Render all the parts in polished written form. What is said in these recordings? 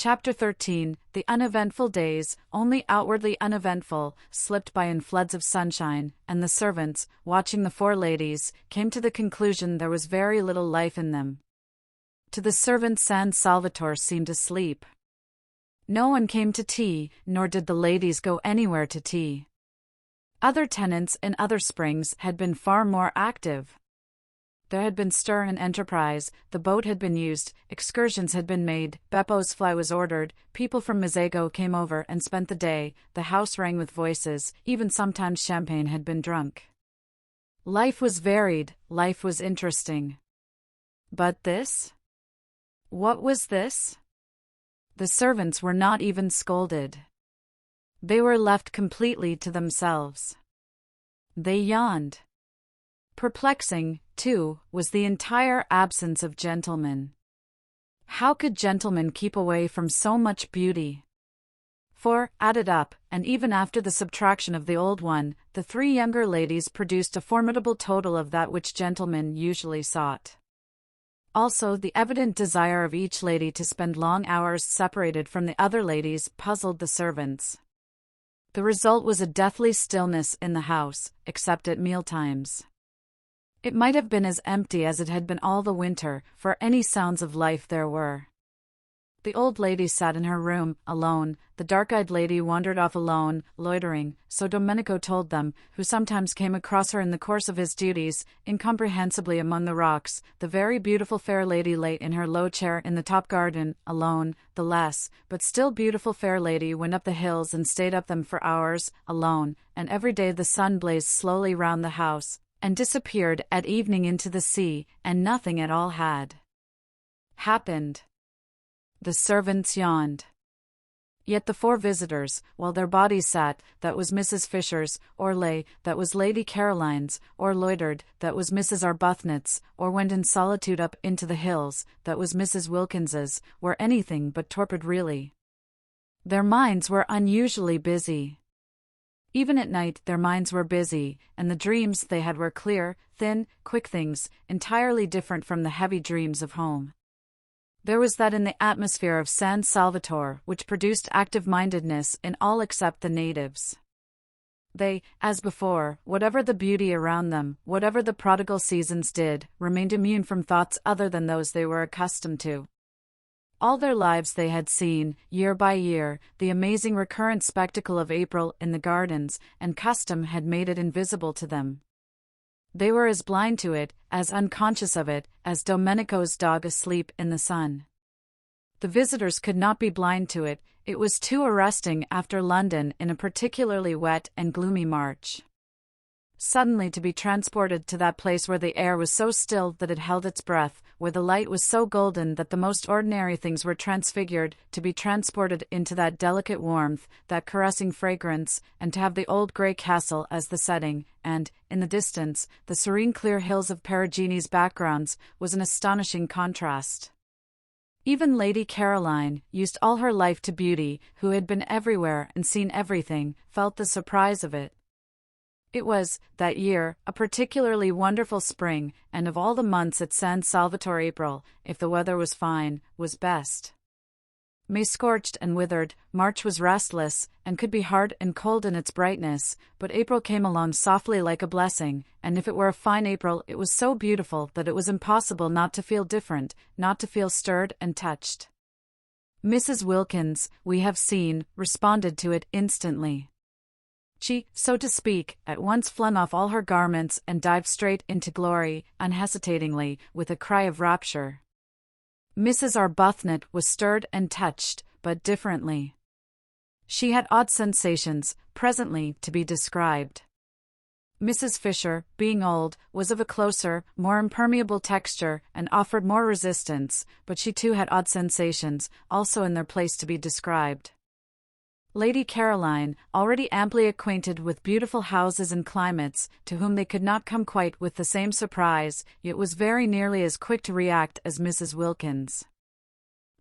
Chapter 13. The uneventful days, only outwardly uneventful, slipped by in floods of sunshine, and the servants, watching the four ladies, came to the conclusion there was very little life in them. To the servants San Salvatore seemed asleep. No one came to tea, nor did the ladies go anywhere to tea. Other tenants in other springs had been far more active. There had been stir and enterprise, the boat had been used, excursions had been made, Beppo's fly was ordered, people from Mezzago came over and spent the day, the house rang with voices, even sometimes champagne had been drunk. Life was varied, life was interesting. But this? What was this? The servants were not even scolded. They were left completely to themselves. They yawned. Perplexing, too, was the entire absence of gentlemen. How could gentlemen keep away from so much beauty? For, added up, and even after the subtraction of the old one, the three younger ladies produced a formidable total of that which gentlemen usually sought. Also, the evident desire of each lady to spend long hours separated from the other ladies puzzled the servants. The result was a deathly stillness in the house, except at mealtimes. It might have been as empty as it had been all the winter, for any sounds of life there were. The old lady sat in her room, alone, the dark-eyed lady wandered off alone, loitering, so Domenico told them, who sometimes came across her in the course of his duties, incomprehensibly among the rocks. The very beautiful fair lady lay in her low chair in the top garden, alone. The less, but still beautiful fair lady went up the hills and stayed up them for hours, alone, and every day the sun blazed slowly round the house, and disappeared at evening into the sea, and nothing at all had happened. The servants yawned. Yet the four visitors, while their bodies sat, that was Mrs. Fisher's, or lay, that was Lady Caroline's, or loitered, that was Mrs. Arbuthnot's, or went in solitude up into the hills, that was Mrs. Wilkins's, were anything but torpid really. Their minds were unusually busy. Even at night their minds were busy, and the dreams they had were clear, thin, quick things, entirely different from the heavy dreams of home. There was that in the atmosphere of San Salvatore which produced active-mindedness in all except the natives. They, as before, whatever the beauty around them, whatever the prodigal seasons did, remained immune from thoughts other than those they were accustomed to. All their lives they had seen, year by year, the amazing recurrent spectacle of April in the gardens, and custom had made it invisible to them. They were as blind to it, as unconscious of it, as Domenico's dog asleep in the sun. The visitors could not be blind to it, it was too arresting after London in a particularly wet and gloomy March. Suddenly to be transported to that place where the air was so still that it held its breath, where the light was so golden that the most ordinary things were transfigured, to be transported into that delicate warmth, that caressing fragrance, and to have the old grey castle as the setting, and, in the distance, the serene clear hills of Perugini's backgrounds, was an astonishing contrast. Even Lady Caroline, used all her life to beauty, who had been everywhere and seen everything, felt the surprise of it. It was, that year, a particularly wonderful spring, and of all the months at San Salvatore April, if the weather was fine, was best. May scorched and withered, March was restless, and could be hard and cold in its brightness, but April came along softly like a blessing, and if it were a fine April it was so beautiful that it was impossible not to feel different, not to feel stirred and touched. Mrs. Wilkins, we have seen, responded to it instantly. She, so to speak, at once flung off all her garments and dived straight into glory, unhesitatingly, with a cry of rapture. Mrs. Arbuthnot was stirred and touched, but differently. She had odd sensations, presently to be described. Mrs. Fisher, being old, was of a closer, more impermeable texture, and offered more resistance, but she too had odd sensations, also in their place to be described. Lady Caroline, already amply acquainted with beautiful houses and climates, to whom they could not come quite with the same surprise, yet was very nearly as quick to react as Mrs. Wilkins.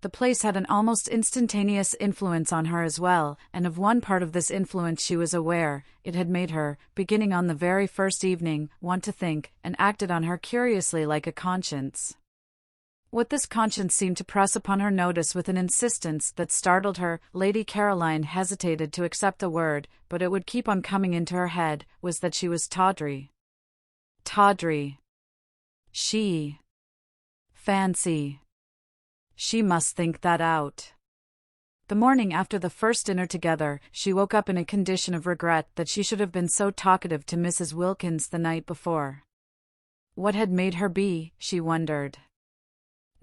The place had an almost instantaneous influence on her as well, and of one part of this influence she was aware. It had made her, beginning on the very first evening, want to think, and acted on her curiously like a conscience. What this conscience seemed to press upon her notice with an insistence that startled her, Lady Caroline hesitated to accept the word, but it would keep on coming into her head, was that she was tawdry. Tawdry. Fancy. She must think that out. The morning after the first dinner together, she woke up in a condition of regret that she should have been so talkative to Mrs. Wilkins the night before. What had made her be, she wondered.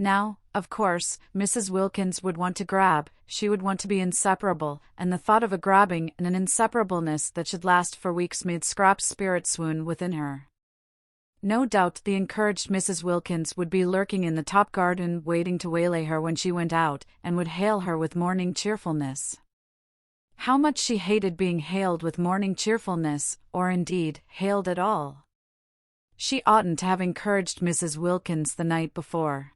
Now, of course, Mrs. Wilkins would want to grab, she would want to be inseparable, and the thought of a grabbing and an inseparableness that should last for weeks made Scrap's spirit swoon within her. No doubt the encouraged Mrs. Wilkins would be lurking in the top garden waiting to waylay her when she went out, and would hail her with morning cheerfulness. How much she hated being hailed with morning cheerfulness, or indeed, hailed at all. She oughtn't to have encouraged Mrs. Wilkins the night before.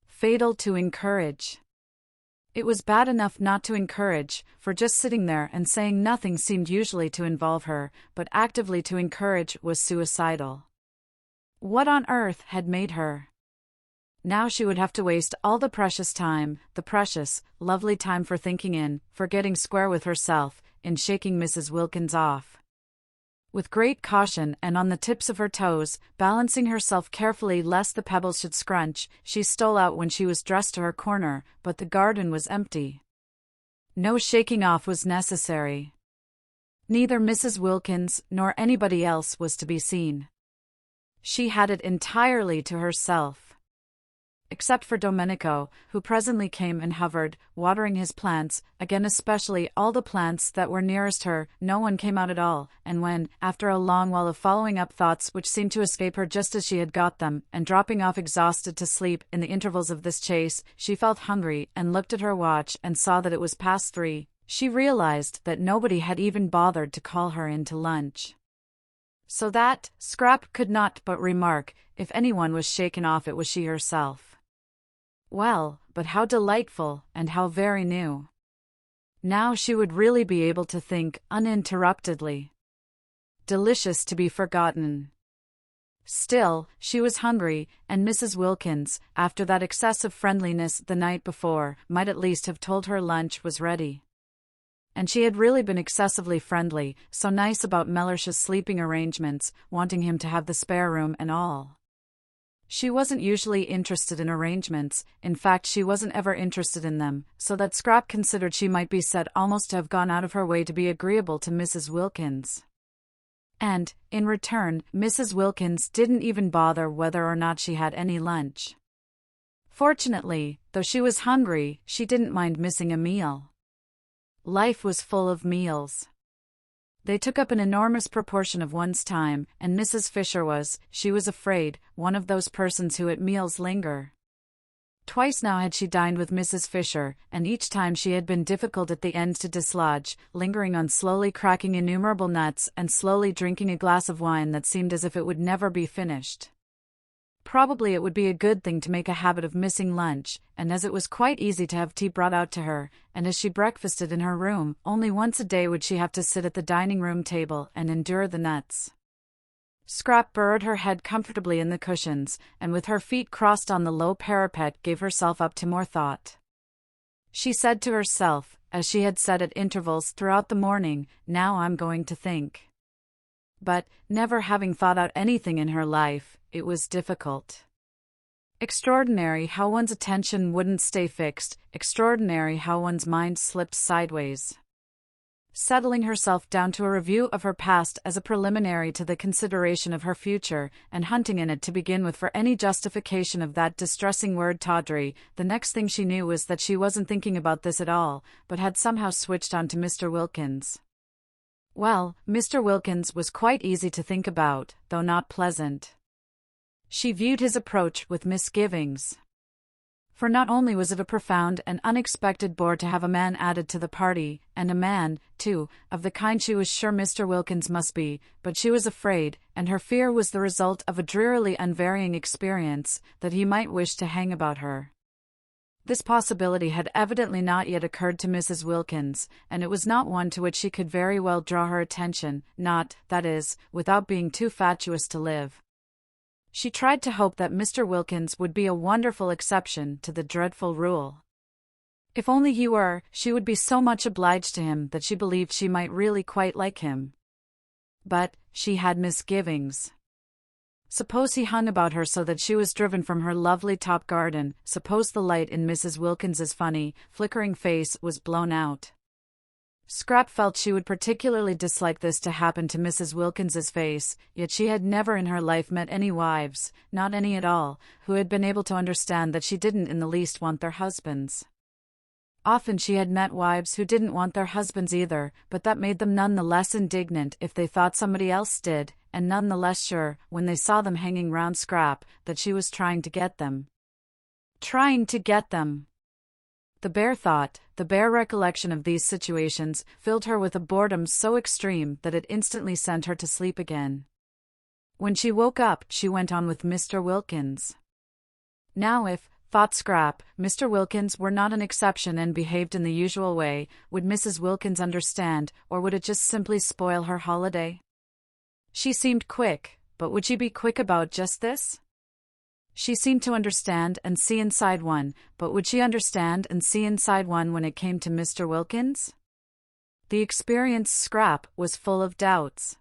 Fatal to encourage. It was bad enough not to encourage, for just sitting there and saying nothing seemed usually to involve her, but actively to encourage was suicidal. What on earth had made her? Now she would have to waste all the precious time, the precious, lovely time for thinking for getting square with herself, in shaking Mrs. Wilkins off. With great caution and on the tips of her toes, balancing herself carefully lest the pebbles should scrunch, she stole out when she was dressed to her corner, but the garden was empty. No shaking off was necessary. Neither Mrs. Wilkins nor anybody else was to be seen. She had it entirely to herself. Except for Domenico, who presently came and hovered, watering his plants, again especially all the plants that were nearest her, no one came out at all, and when, after a long while of following up thoughts which seemed to escape her just as she had got them, and dropping off exhausted to sleep in the intervals of this chase, she felt hungry and looked at her watch and saw that it was past 3, she realized that nobody had even bothered to call her in to lunch. So that, Scrap could not but remark, if anyone was shaken off it was she herself. Well, but how delightful, and how very new. Now she would really be able to think uninterruptedly. Delicious to be forgotten. Still, she was hungry, and Mrs. Wilkins, after that excessive friendliness the night before, might at least have told her lunch was ready. And she had really been excessively friendly, so nice about Mellish's sleeping arrangements, wanting him to have the spare room and all. She wasn't usually interested in arrangements, in fact she wasn't ever interested in them, so that Scrap considered she might be said almost to have gone out of her way to be agreeable to Mrs. Wilkins. And, in return, Mrs. Wilkins didn't even bother whether or not she had any lunch. Fortunately, though she was hungry, she didn't mind missing a meal. Life was full of meals. They took up an enormous proportion of one's time, and Mrs. Fisher was, she was afraid, one of those persons who at meals linger. Twice now had she dined with Mrs. Fisher, and each time she had been difficult at the end to dislodge, lingering on slowly cracking innumerable nuts and slowly drinking a glass of wine that seemed as if it would never be finished. Probably it would be a good thing to make a habit of missing lunch, and as it was quite easy to have tea brought out to her, and as she breakfasted in her room, only once a day would she have to sit at the dining-room table and endure the nuts. Scrap burrowed her head comfortably in the cushions, and with her feet crossed on the low parapet gave herself up to more thought. She said to herself, as she had said at intervals throughout the morning, "Now I'm going to think." But, never having thought out anything in her life, it was difficult. Extraordinary how one's attention wouldn't stay fixed, extraordinary how one's mind slipped sideways. Settling herself down to a review of her past as a preliminary to the consideration of her future, and hunting in it to begin with for any justification of that distressing word tawdry, the next thing she knew was that she wasn't thinking about this at all, but had somehow switched on to Mr. Wilkins. Well, Mr. Wilkins was quite easy to think about, though not pleasant. She viewed his approach with misgivings. For not only was it a profound and unexpected bore to have a man added to the party, and a man, too, of the kind she was sure Mr. Wilkins must be, but she was afraid, and her fear was the result of a drearily unvarying experience, that he might wish to hang about her. This possibility had evidently not yet occurred to Mrs. Wilkins, and it was not one to which she could very well draw her attention, not, that is, without being too fatuous to live. She tried to hope that Mr. Wilkins would be a wonderful exception to the dreadful rule. If only he were, she would be so much obliged to him that she believed she might really quite like him. But she had misgivings. Suppose he hung about her so that she was driven from her lovely top garden, suppose the light in Mrs. Wilkins's funny, flickering face was blown out. Scrap felt she would particularly dislike this to happen to Mrs. Wilkins's face, yet she had never in her life met any wives, not any at all, who had been able to understand that she didn't in the least want their husbands. Often she had met wives who didn't want their husbands either, but that made them none the less indignant if they thought somebody else did, and none the less sure, when they saw them hanging round Scrap, that she was trying to get them. Trying to get them. The bare thought, the bare recollection of these situations, filled her with a boredom so extreme that it instantly sent her to sleep again. When she woke up, she went on with Mr. Wilkins. Now if, thought Scrap, Mr. Wilkins were not an exception and behaved in the usual way, would Mrs. Wilkins understand, or would it just simply spoil her holiday? She seemed quick, but would she be quick about just this? She seemed to understand and see inside one, but would she understand and see inside one when it came to Mr. Wilkins? The experienced Scrap was full of doubts.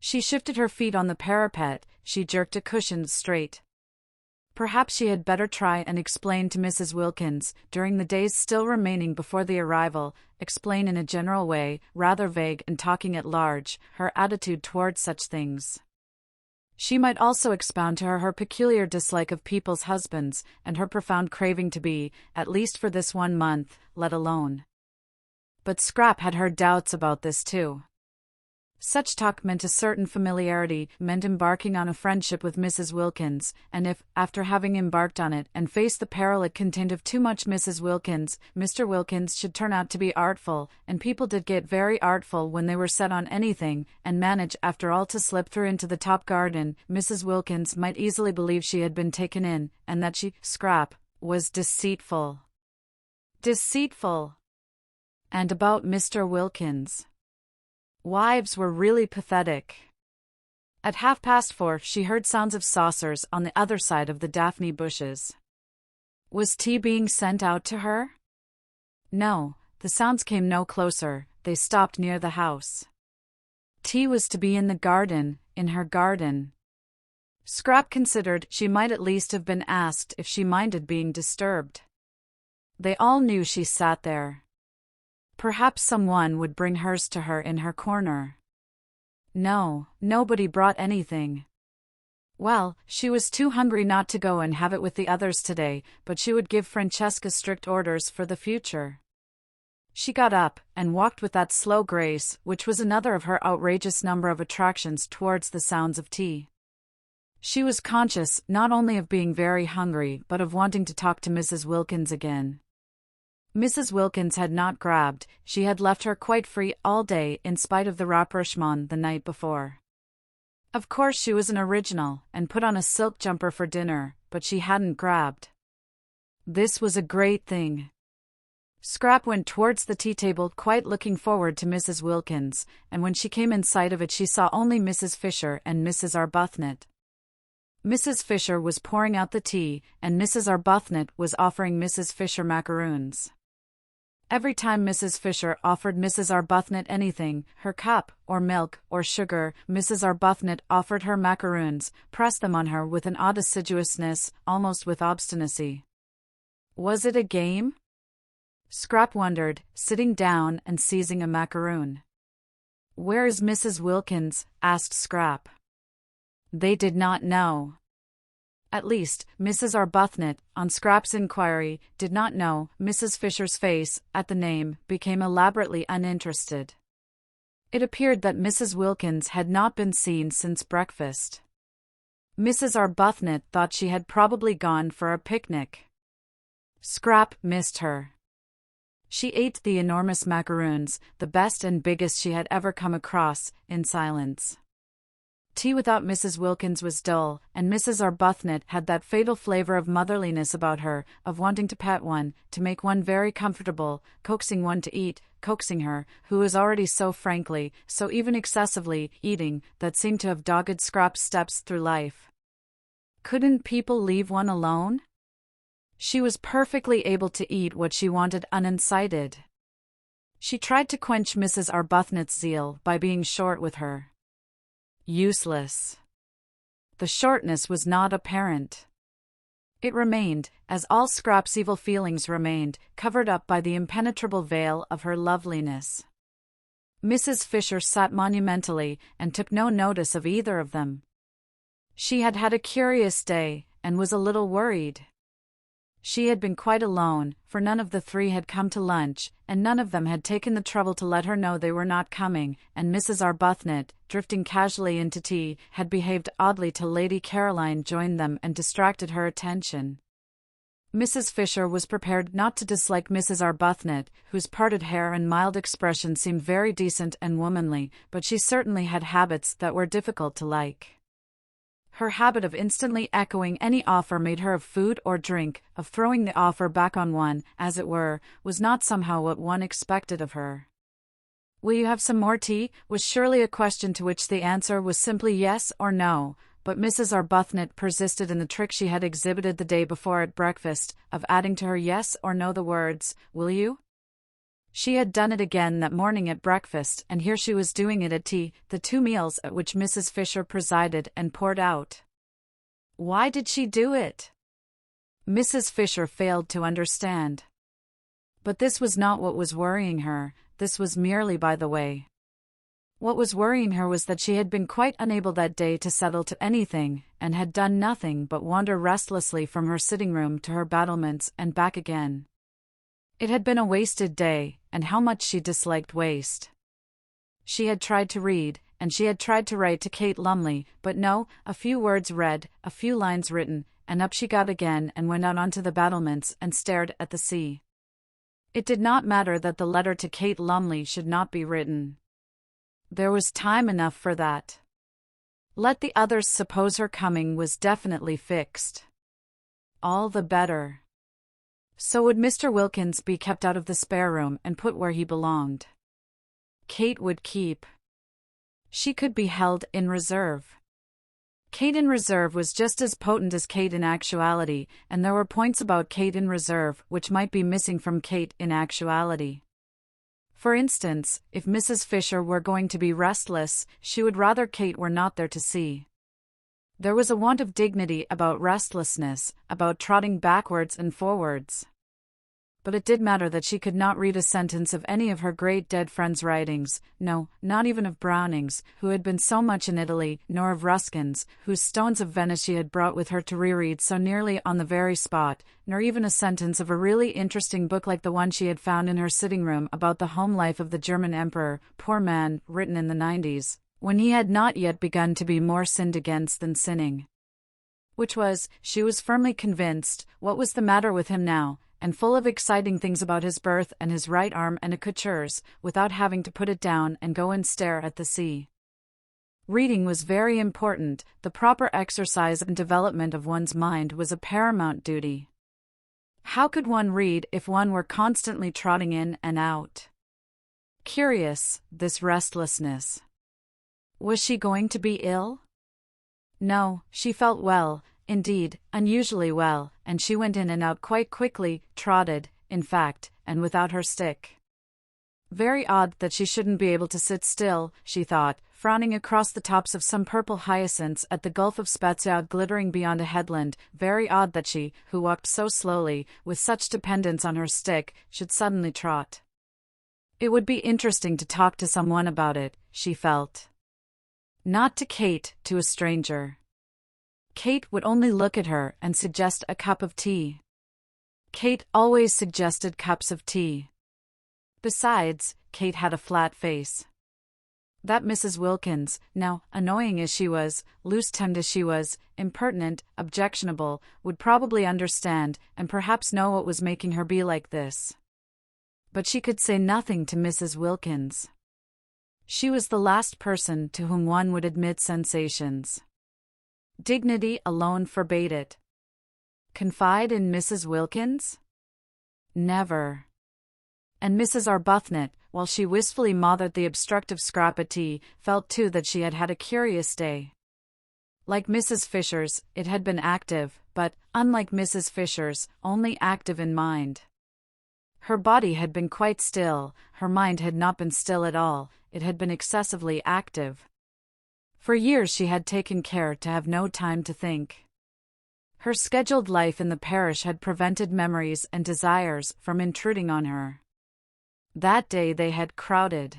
She shifted her feet on the parapet, she jerked a cushion straight. Perhaps she had better try and explain to Mrs. Wilkins, during the days still remaining before the arrival, explain in a general way, rather vague and talking at large, her attitude toward such things. She might also expound to her peculiar dislike of people's husbands, and her profound craving to be, at least for this 1 month, let alone. But Scrap had her doubts about this too. Such talk meant a certain familiarity, meant embarking on a friendship with Mrs. Wilkins, and if, after having embarked on it and faced the peril it contained of too much Mrs. Wilkins, Mr. Wilkins should turn out to be artful, and people did get very artful when they were set on anything, and manage after all to slip through into the top garden, Mrs. Wilkins might easily believe she had been taken in, and that she, Scrap, was deceitful. Deceitful! And about Mr. Wilkins. Wives were really pathetic. At 4:30 she heard sounds of saucers on the other side of the daphne bushes. Was tea being sent out to her? No, the sounds came no closer, they stopped near the house. Tea was to be in the garden, in her garden. Scrap considered she might at least have been asked if she minded being disturbed. They all knew she sat there. Perhaps someone would bring hers to her in her corner. No, nobody brought anything. Well, she was too hungry not to go and have it with the others today, but she would give Francesca strict orders for the future. She got up and walked with that slow grace, which was another of her outrageous number of attractions towards the sounds of tea. She was conscious not only of being very hungry but of wanting to talk to Mrs. Wilkins again. Mrs. Wilkins had not grabbed, she had left her quite free all day in spite of the rapprochement the night before. Of course she was an original, and put on a silk jumper for dinner, but she hadn't grabbed. This was a great thing. Scrap went towards the tea-table quite looking forward to Mrs. Wilkins, and when she came in sight of it she saw only Mrs. Fisher and Mrs. Arbuthnot. Mrs. Fisher was pouring out the tea, and Mrs. Arbuthnot was offering Mrs. Fisher macaroons. Every time Mrs. Fisher offered Mrs. Arbuthnot anything, her cup, or milk, or sugar, Mrs. Arbuthnot offered her macaroons, pressed them on her with an odd assiduousness, almost with obstinacy. Was it a game? Scrap wondered, sitting down and seizing a macaroon. "Where is Mrs. Wilkins?" asked Scrap. They did not know. At least, Mrs. Arbuthnot, on Scrap's inquiry, did not know. Mrs. Fisher's face, at the name, became elaborately uninterested. It appeared that Mrs. Wilkins had not been seen since breakfast. Mrs. Arbuthnot thought she had probably gone for a picnic. Scrap missed her. She ate the enormous macaroons, the best and biggest she had ever come across, in silence. Tea without Mrs. Wilkins was dull, and Mrs. Arbuthnot had that fatal flavor of motherliness about her, of wanting to pet one, to make one very comfortable, coaxing one to eat, coaxing her, who was already so frankly, so even excessively, eating, that seemed to have dogged Scrap's steps through life. Couldn't people leave one alone? She was perfectly able to eat what she wanted unincited. She tried to quench Mrs. Arbuthnot's zeal by being short with her. Useless. The shortness was not apparent. It remained, as all Scrap's evil feelings remained, covered up by the impenetrable veil of her loveliness. Mrs. Fisher sat monumentally and took no notice of either of them. She had had a curious day, and was a little worried. She had been quite alone, for none of the three had come to lunch, and none of them had taken the trouble to let her know they were not coming, and Mrs. Arbuthnot, drifting casually into tea, had behaved oddly till Lady Caroline joined them and distracted her attention. Mrs. Fisher was prepared not to dislike Mrs. Arbuthnot, whose parted hair and mild expression seemed very decent and womanly, but she certainly had habits that were difficult to like. Her habit of instantly echoing any offer made her of food or drink, of throwing the offer back on one, as it were, was not somehow what one expected of her. "Will you have some more tea?" was surely a question to which the answer was simply yes or no, but Mrs. Arbuthnot persisted in the trick she had exhibited the day before at breakfast, of adding to her yes or no the words, "Will you?" She had done it again that morning at breakfast, and here she was doing it at tea, the two meals at which Mrs. Fisher presided and poured out. Why did she do it? Mrs. Fisher failed to understand. But this was not what was worrying her, this was merely by the way. What was worrying her was that she had been quite unable that day to settle to anything, and had done nothing but wander restlessly from her sitting room to her battlements and back again. It had been a wasted day, and how much she disliked waste. She had tried to read, and she had tried to write to Kate Lumley, but no, a few words read, a few lines written, and up she got again and went out onto the battlements and stared at the sea. It did not matter that the letter to Kate Lumley should not be written. There was time enough for that. Let the others suppose her coming was definitely fixed. All the better. So would Mr. Wilkins be kept out of the spare room and put where he belonged. Kate would keep. She could be held in reserve. Kate in reserve was just as potent as Kate in actuality, and there were points about Kate in reserve which might be missing from Kate in actuality. For instance, if Mrs. Fisher were going to be restless, she would rather Kate were not there to see. There was a want of dignity about restlessness, about trotting backwards and forwards. But it did matter that she could not read a sentence of any of her great dead friends' writings, no, not even of Browning's, who had been so much in Italy, nor of Ruskin's, whose Stones of Venice she had brought with her to reread so nearly on the very spot, nor even a sentence of a really interesting book like the one she had found in her sitting room about the home life of the German emperor, poor man, written in the 90s. When he had not yet begun to be more sinned against than sinning. Which was, she was firmly convinced, what was the matter with him now, and full of exciting things about his birth and his right arm and a couture's, without having to put it down and go and stare at the sea. Reading was very important, the proper exercise and development of one's mind was a paramount duty. How could one read if one were constantly trotting in and out? Curious, this restlessness. Was she going to be ill? No, she felt well, indeed, unusually well, and she went in and out quite quickly, trotted, in fact, and without her stick. Very odd that she shouldn't be able to sit still, she thought, frowning across the tops of some purple hyacinths at the Gulf of Spezia glittering beyond a headland, very odd that she, who walked so slowly, with such dependence on her stick, should suddenly trot. It would be interesting to talk to someone about it, she felt. Not to Kate, to a stranger. Kate would only look at her and suggest a cup of tea. Kate always suggested cups of tea. Besides, Kate had a flat face. That Mrs. Wilkins, now, annoying as she was, loose-tongued as she was, impertinent, objectionable, would probably understand, and perhaps know what was making her be like this. But she could say nothing to Mrs. Wilkins. She was the last person to whom one would admit sensations. Dignity alone forbade it. Confide in Mrs. Wilkins? Never. And Mrs. Arbuthnot, while she wistfully mothered the obstructive scrap of tea, felt too that she had had a curious day. Like Mrs. Fisher's, it had been active, but, unlike Mrs. Fisher's, only active in mind. Her body had been quite still, her mind had not been still at all, it had been excessively active. For years she had taken care to have no time to think. Her scheduled life in the parish had prevented memories and desires from intruding on her. That day they had crowded.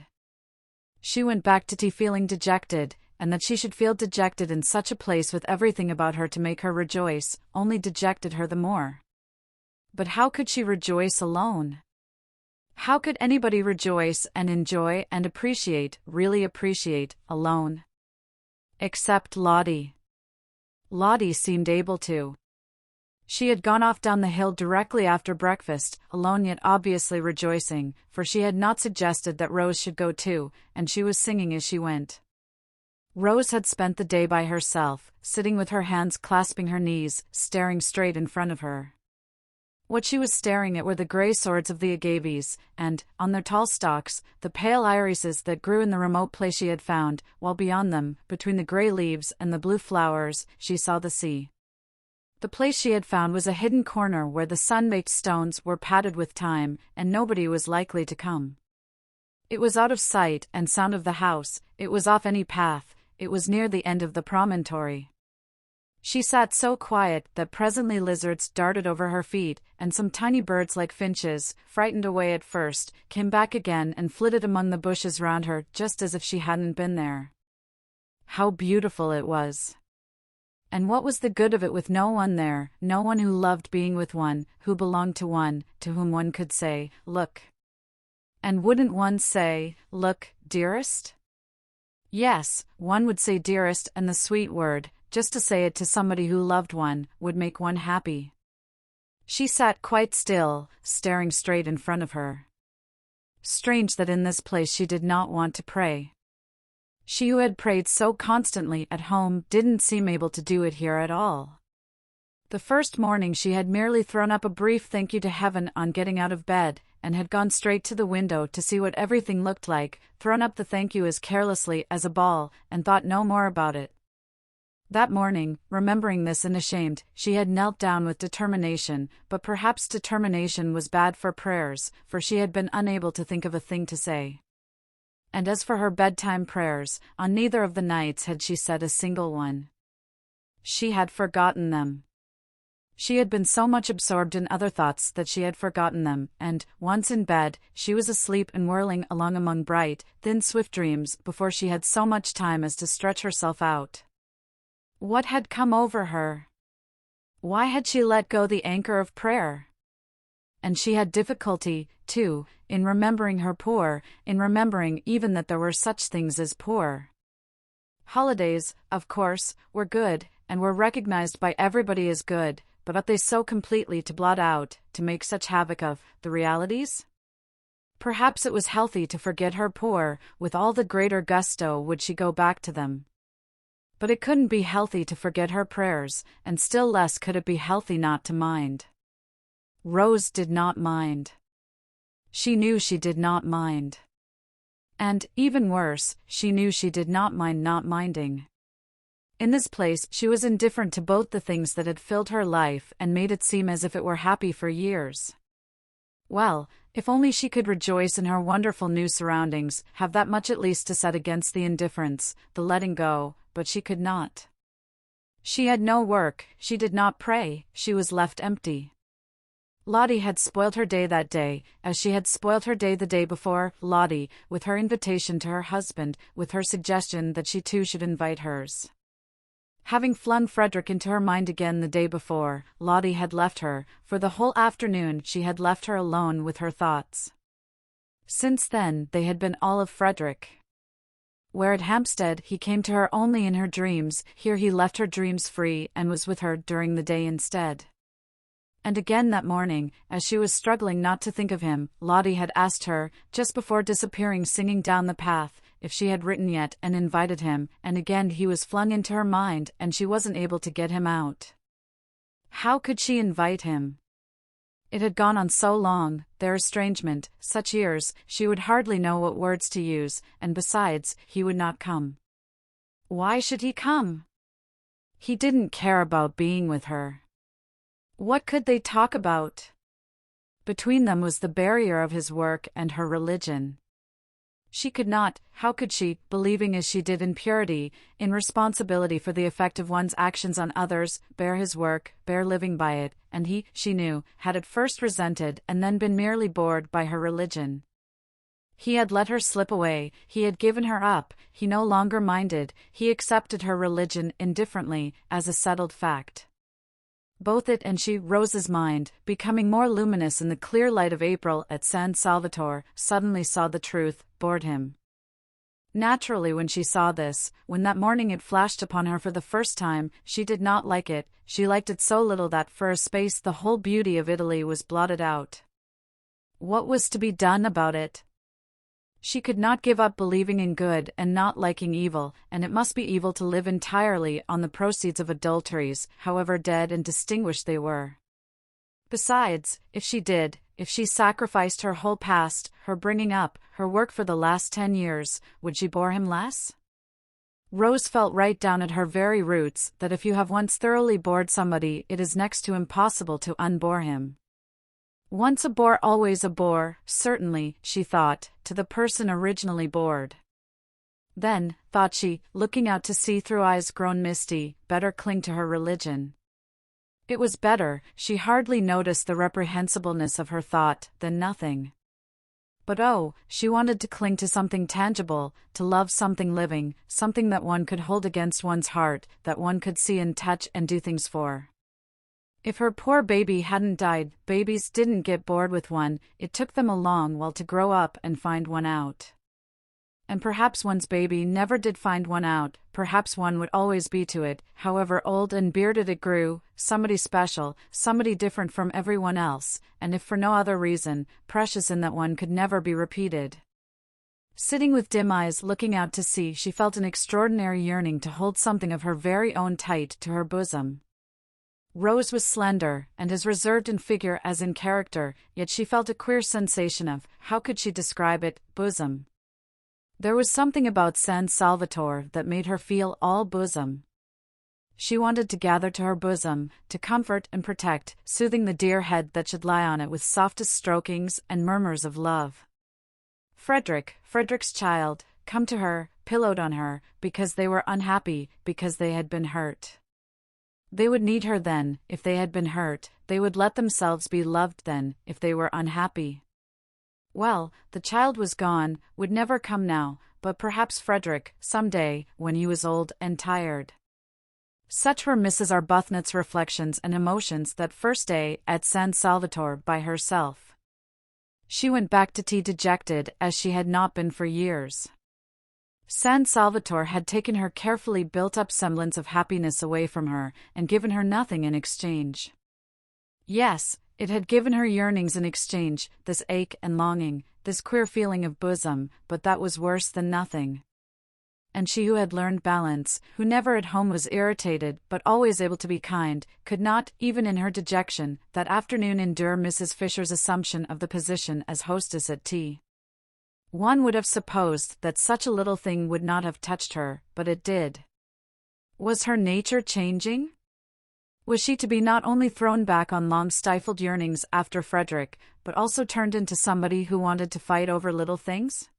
She went back to tea feeling dejected, and that she should feel dejected in such a place with everything about her to make her rejoice, only dejected her the more. But how could she rejoice alone? How could anybody rejoice and enjoy and appreciate, really appreciate, alone? Except Lottie. Lottie seemed able to. She had gone off down the hill directly after breakfast, alone yet obviously rejoicing, for she had not suggested that Rose should go too, and she was singing as she went. Rose had spent the day by herself, sitting with her hands clasping her knees, staring straight in front of her. What she was staring at were the grey swords of the agaves, and, on their tall stalks, the pale irises that grew in the remote place she had found, while beyond them, between the grey leaves and the blue flowers, she saw the sea. The place she had found was a hidden corner where the sun-baked stones were padded with time, and nobody was likely to come. It was out of sight and sound of the house, it was off any path, it was near the end of the promontory. She sat so quiet that presently lizards darted over her feet, and some tiny birds like finches, frightened away at first, came back again and flitted among the bushes round her just as if she hadn't been there. How beautiful it was! And what was the good of it with no one there, no one who loved being with one, who belonged to one, to whom one could say, "Look." And wouldn't one say, "Look, dearest"? Yes, one would say dearest, and the sweet word, just to say it to somebody who loved one, would make one happy. She sat quite still, staring straight in front of her. Strange that in this place she did not want to pray. She who had prayed so constantly at home didn't seem able to do it here at all. The first morning she had merely thrown up a brief thank you to heaven on getting out of bed, and had gone straight to the window to see what everything looked like, thrown up the thank you as carelessly as a ball, and thought no more about it. That morning, remembering this and ashamed, she had knelt down with determination, but perhaps determination was bad for prayers, for she had been unable to think of a thing to say. And as for her bedtime prayers, on neither of the nights had she said a single one. She had forgotten them. She had been so much absorbed in other thoughts that she had forgotten them, and, once in bed, she was asleep and whirling along among bright, thin swift dreams before she had so much time as to stretch herself out. What had come over her? Why had she let go the anchor of prayer? And she had difficulty, too, in remembering her poor, in remembering even that there were such things as poor. Holidays, of course, were good, and were recognized by everybody as good, but ought they so completely to blot out, to make such havoc of, the realities? Perhaps it was healthy to forget her poor, with all the greater gusto would she go back to them. But it couldn't be healthy to forget her prayers, and still less could it be healthy not to mind. Rose did not mind. She knew she did not mind. And, even worse, she knew she did not mind not minding. In this place she was indifferent to both the things that had filled her life and made it seem as if it were happy for years. Well, if only she could rejoice in her wonderful new surroundings, have that much at least to set against the indifference, the letting go, but she could not. She had no work, she did not pray, she was left empty. Lottie had spoiled her day that day, as she had spoiled her day the day before. Lottie, with her invitation to her husband, with her suggestion that she too should invite hers. Having flung Frederick into her mind again the day before, Lottie had left her. For the whole afternoon she had left her alone with her thoughts. Since then they had been all of Frederick. Where at Hampstead he came to her only in her dreams, here he left her dreams free and was with her during the day instead. And again that morning, as she was struggling not to think of him, Lottie had asked her, just before disappearing singing down the path, if she had written yet and invited him, and again he was flung into her mind and she wasn't able to get him out. How could she invite him? It had gone on so long, their estrangement, such years, she would hardly know what words to use, and besides, he would not come. Why should he come? He didn't care about being with her. What could they talk about? Between them was the barrier of his work and her religion. She could not, how could she, believing as she did in purity, in responsibility for the effect of one's actions on others, bear his work, bear living by it, and he, she knew, had at first resented and then been merely bored by her religion. He had let her slip away, he had given her up, he no longer minded, he accepted her religion indifferently, as a settled fact. Both it and she, Rose's mind, becoming more luminous in the clear light of April at San Salvatore, suddenly saw the truth, bored him. Naturally, when she saw this, when that morning it flashed upon her for the first time, she did not like it, she liked it so little that for a space the whole beauty of Italy was blotted out. What was to be done about it? She could not give up believing in good and not liking evil, and it must be evil to live entirely on the proceeds of adulteries, however dead and distinguished they were. Besides, if she did, if she sacrificed her whole past, her bringing up, her work for the last 10 years, would she bore him less? Rose felt right down at her very roots that if you have once thoroughly bored somebody, it is next to impossible to unbore him. Once a bore, always a bore, certainly, she thought, to the person originally bored. Then, thought she, looking out to sea through eyes grown misty, better cling to her religion. It was better, she hardly noticed the reprehensibleness of her thought, than nothing. But oh, she wanted to cling to something tangible, to love something living, something that one could hold against one's heart, that one could see and touch and do things for. If her poor baby hadn't died, babies didn't get bored with one, it took them a long while to grow up and find one out. And perhaps one's baby never did find one out, perhaps one would always be to it, however old and bearded it grew, somebody special, somebody different from everyone else, and if for no other reason, precious in that one could never be repeated. Sitting with dim eyes looking out to sea, she felt an extraordinary yearning to hold something of her very own tight to her bosom. Rose was slender, and as reserved in figure as in character, yet she felt a queer sensation of, how could she describe it, bosom? There was something about San Salvatore that made her feel all bosom. She wanted to gather to her bosom, to comfort and protect, soothing the dear head that should lie on it with softest strokings and murmurs of love. Frederick's child, come to her, pillowed on her, because they were unhappy, because they had been hurt. They would need her then, if they had been hurt, they would let themselves be loved then, if they were unhappy. Well, the child was gone, would never come now, but perhaps Frederick, some day, when he was old and tired. Such were Mrs. Arbuthnot's reflections and emotions that first day at San Salvatore by herself. She went back to tea dejected as she had not been for years. San Salvatore had taken her carefully built-up semblance of happiness away from her, and given her nothing in exchange. Yes, it had given her yearnings in exchange, this ache and longing, this queer feeling of bosom, but that was worse than nothing. And she who had learned balance, who never at home was irritated but always able to be kind, could not, even in her dejection, that afternoon endure Mrs. Fisher's assumption of the position as hostess at tea. One would have supposed that such a little thing would not have touched her, but it did. Was her nature changing? Was she to be not only thrown back on long-stifled yearnings after Frederick, but also turned into somebody who wanted to fight over little things?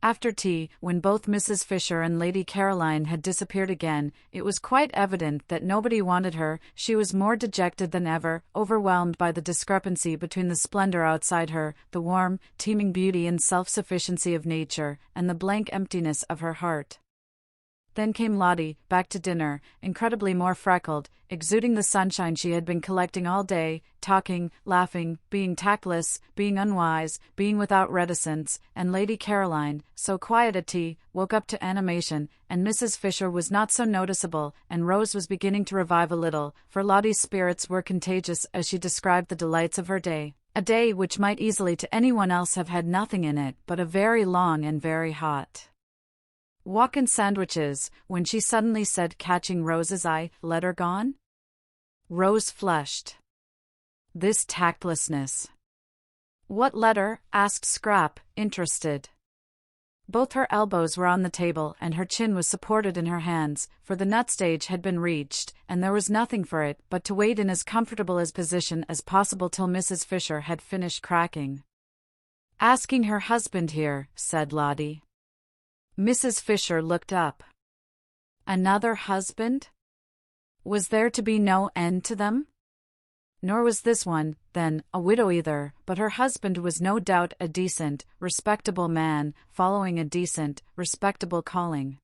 After tea, when both Mrs. Fisher and Lady Caroline had disappeared again, it was quite evident that nobody wanted her. She was more dejected than ever, overwhelmed by the discrepancy between the splendor outside her, the warm, teeming beauty and self-sufficiency of nature, and the blank emptiness of her heart. Then came Lottie, back to dinner, incredibly more freckled, exuding the sunshine she had been collecting all day, talking, laughing, being tactless, being unwise, being without reticence, and Lady Caroline, so quiet at tea, woke up to animation, and Mrs. Fisher was not so noticeable, and Rose was beginning to revive a little, for Lottie's spirits were contagious as she described the delights of her day, a day which might easily to anyone else have had nothing in it but a very long and very hot walk and sandwiches, when she suddenly said, catching Rose's eye, "Letter gone?" Rose flushed. This tactlessness. "What letter?" asked Scrap, interested. Both her elbows were on the table and her chin was supported in her hands, for the nut stage had been reached, and there was nothing for it but to wait in as comfortable a position as possible till Mrs. Fisher had finished cracking. "Asking her husband here," said Lottie. Mrs. Fisher looked up. Another husband? Was there to be no end to them? Nor was this one, then, a widow either, but her husband was no doubt a decent, respectable man, following a decent, respectable calling.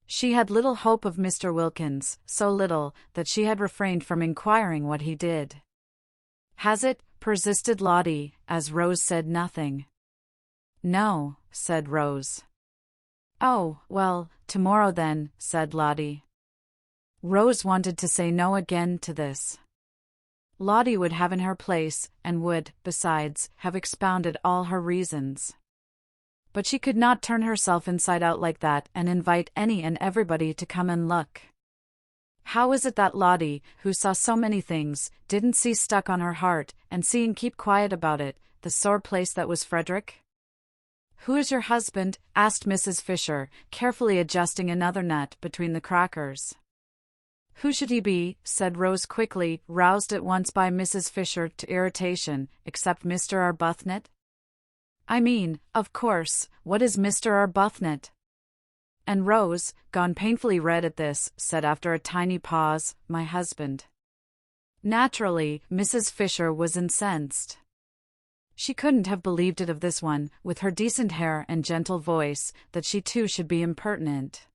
She had little hope of Mr. Wilkins, so little that she had refrained from inquiring what he did. "Has it?" persisted Lottie, as Rose said nothing. "No," said Rose. "Oh, well, tomorrow then," said Lottie. Rose wanted to say no again to this. Lottie would have in her place, and would, besides, have expounded all her reasons. But she could not turn herself inside out like that and invite any and everybody to come and look. How is it that Lottie, who saw so many things, didn't see stuck on her heart, and see and keep quiet about it, the sore place that was Frederick? "Who is your husband?" asked Mrs. Fisher, carefully adjusting another nut between the crackers. "Who should he be?" said Rose quickly, roused at once by Mrs. Fisher to irritation, "except Mr. Arbuthnot?" "I mean, of course, what is Mr. Arbuthnot?" And Rose, gone painfully red at this, said after a tiny pause, "My husband." Naturally, Mrs. Fisher was incensed. She couldn't have believed it of this one, with her decent hair and gentle voice, that she too should be impertinent.